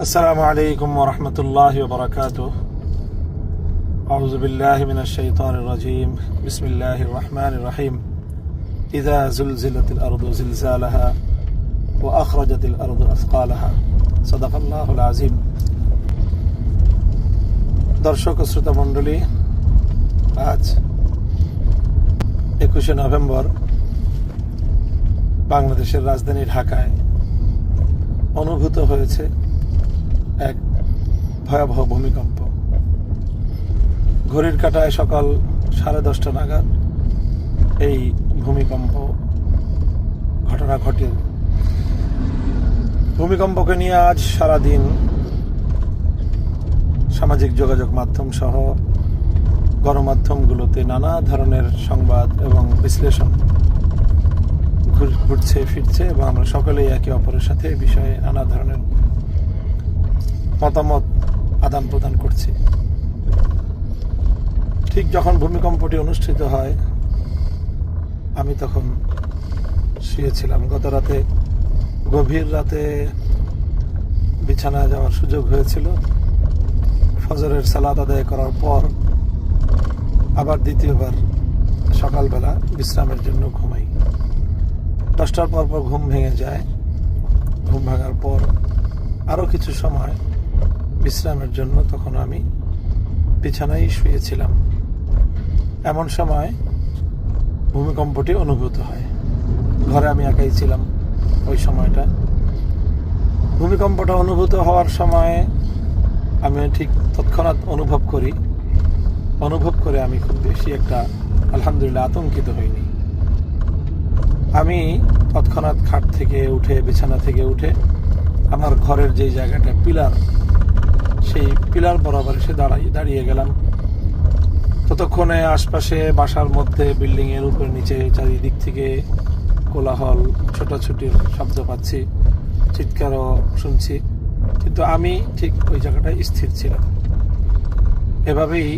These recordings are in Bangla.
السلام عليكم ورحمة الله وبركاته. أعوذ بالله من الشيطان الرجيم. بسم الله الرحمن الرحيم. إذا زلزلت الأرض زلزالها وأخرجت الأرض أثقالها. صدق الله العظيم. দর্শক ও শ্রোতা মণ্ডলী, আজ 21শে নভেম্বর বাংলাদেশের রাজধানী ঢাকায় অনুভূত হয়েছে এক ভয়াবহ ভূমিকম্প। ঘড়ির কাঁটায় সকাল 10:30 নাগাদ এই ভূমিকম্প ঘটনা ঘটে। ভূমিকম্পকে নিয়ে আজ সারাদিন সামাজিক যোগাযোগ মাধ্যম সহ গণমাধ্যমগুলোতে নানা ধরনের সংবাদ এবং বিশ্লেষণ ঘুরছে ফিরছে এবং আমরা সকলেই একে অপরের সাথে বিষয়ে নানা ধরনের মতামত আদান প্রদান করছি। ঠিক যখন ভূমিকম্পটি অনুষ্ঠিত হয় আমি তখন শুয়েছিলাম। গত রাতে গভীর রাতে বিছানায় যাওয়ার সুযোগ হয়েছিল। ফজরের সালাত আদায় করার পর আবার দ্বিতীয়বার সকালবেলা বিশ্রামের জন্য ঘুমাই। 10টার পর ঘুম ভেঙে যায়। ঘুম ভাঙার পর আরও কিছু সময় বিশ্রামের জন্য তখন আমি বিছানায় শুয়েছিলাম। এমন সময় ভূমিকম্পটি অনুভূত হয়। ঘরে আমি একাই ছিলাম ওই সময়টা। ভূমিকম্পটা অনুভূত হওয়ার সময় আমি ঠিক তৎক্ষণাৎ অনুভব করে আমি খুব বেশি একটা আলহামদুলিল্লাহ আতঙ্কিত হইনি। আমি তৎক্ষণাৎ খাট থেকে উঠে বিছানা থেকে উঠে আমার ঘরের যেই জায়গাটা পিলার, সেই পিলার বরাবর এসে দাঁড়িয়ে গেলাম। ততক্ষণে আশপাশে বাসার মধ্যে বিল্ডিংয়ের উপর নিচে চারিদিক থেকে কোলাহল, ছোটাছুটির শব্দ পাচ্ছি, চিৎকারও শুনছি, কিন্তু আমি ঠিক ওই জায়গাটায় স্থির ছিলাম। এভাবেই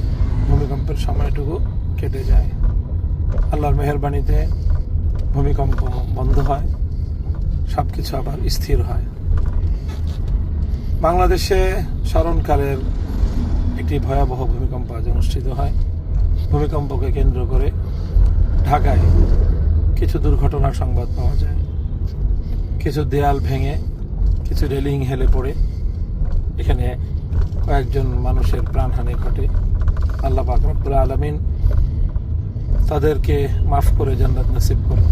ভূমিকম্পের সময়টুকু কেটে যায়। আল্লাহর মেহেরবানিতে ভূমিকম্প বন্ধ হয়, সব কিছু আবার স্থির হয়। বাংলাদেশে স্মরণকালের একটি ভয়াবহ ভূমিকম্প আজ অনুষ্ঠিত হয়। ভূমিকম্পকে কেন্দ্র করে ঢাকায় কিছু দুর্ঘটনার সংবাদ পাওয়া যায়। কিছু দেয়াল ভেঙে, কিছু রেলিং হেলে পড়ে এখানে কয়েকজন মানুষের প্রাণহানি ঘটে। আল্লাহ পাক রব্বুল আলামিন তাদেরকে মাফ করে জান্নাত নসিব করুন।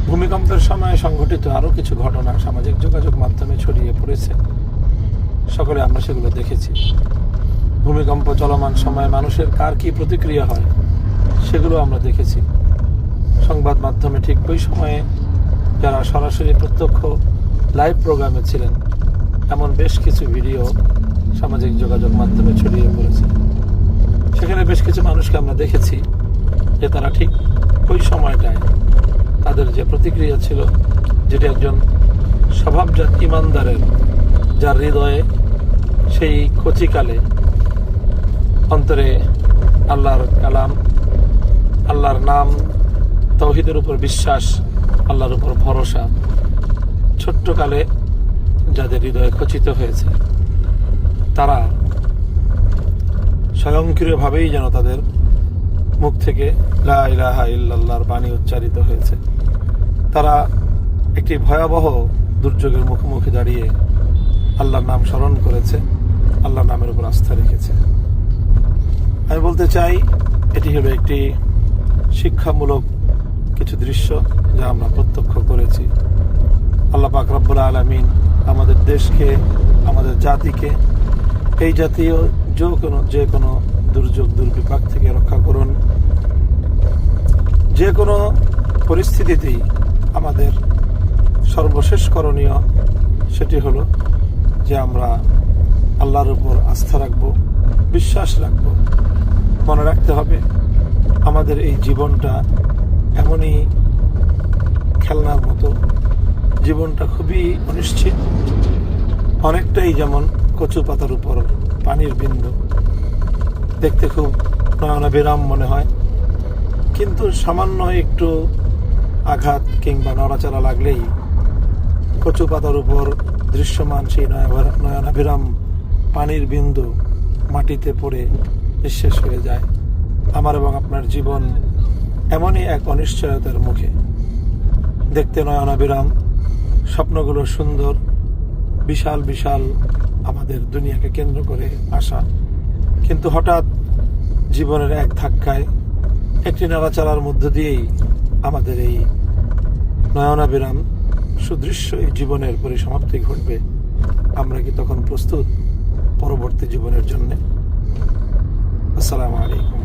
ভূমিকম্পের সময় সংঘটিত আরও কিছু ঘটনা সামাজিক যোগাযোগ মাধ্যমে ছড়িয়ে পড়েছে। সকলে আমরা সেগুলো দেখেছি। ভূমিকম্প চলমান সময় মানুষের কার কি প্রতিক্রিয়া হয় সেগুলো আমরা দেখেছি। সংবাদ মাধ্যমে ঠিক ওই সময়ে যারা সরাসরি প্রত্যক্ষ লাইভ প্রোগ্রামে ছিলেন এমন বেশ কিছু ভিডিও সামাজিক যোগাযোগ মাধ্যমে ছড়িয়ে পড়েছে। সেখানে বেশ কিছু মানুষকে আমরা দেখেছি যে তারা ঠিক ওই সময়টায় তাদের যে প্রতিক্রিয়া ছিল, যেটি একজন স্বভাবজাত ইমানদারের, যার হৃদয়ে সেই কচিকালে অন্তরে আল্লাহর কালাম, আল্লাহর নাম, তাওহীদের উপর বিশ্বাস, আল্লাহর উপর ভরসা ছোট্টকালে যাদের হৃদয়ে খচিত হয়েছে, তারা স্বয়ংক্রিয়ভাবেই যেন তাদের মুখ থেকে লা ইলাহা ইল্লাল্লাহর বাণী উচ্চারিত হয়েছে। তারা একটি ভয়াবহ দুর্যোগের মুখোমুখি দাঁড়িয়ে আল্লাহর নাম স্মরণ করেছে, আল্লাহর নামের উপর আস্থা রেখেছে। আমি বলতে চাই এটি হলো একটি শিক্ষামূলক কিছু দৃশ্য যা আমরা প্রত্যক্ষ করেছি। আল্লাহ পাক রব্বুল আলামিন আমাদের দেশকে, আমাদের জাতিকে এই জাতীয় যে কোনো দুর্যোগ দুর্বিপাক থেকে রক্ষা করুন। যে কোনো পরিস্থিতিতেই আমাদের সর্বশেষ করণীয় সেটি হলো যে আমরা আল্লাহর উপর আস্থা রাখব, বিশ্বাস রাখব। মনে রাখতে হবে আমাদের এই জীবনটা এমনই খেলনার মতো। জীবনটা খুবই অনিশ্চিত, অনেকটাই যেমন কচু পাতার উপর পানির বিন্দু। দেখতে খুব নয়নাভিরাম মনে হয়, কিন্তু সামান্য একটু আঘাত কিংবা নড়াচড়া লাগলেই কচু পাতার উপর দৃশ্যমান সেই নয়নাভিরাম পানির বিন্দু মাটিতে পড়ে নিঃশেষ হয়ে যায়। আমার এবং আপনার জীবন এমনই এক অনিশ্চয়তার মুখে। দেখতে নয়নাভিরাম, স্বপ্নগুলো সুন্দর, বিশাল বিশাল আমাদের দুনিয়াকে কেন্দ্র করে আসা, কিন্তু হঠাৎ জীবনের এক ধাক্কায় একটি নাড়াচাড়ার মধ্য দিয়েই আমাদের এই নয়নাভিরাম সুদৃশ্য এই জীবনের পরিসমাপ্তি ঘটবে। আমরা কি তখন প্রস্তুত পরবর্তী জীবনের জন্য? আসসালামু আলাইকুম।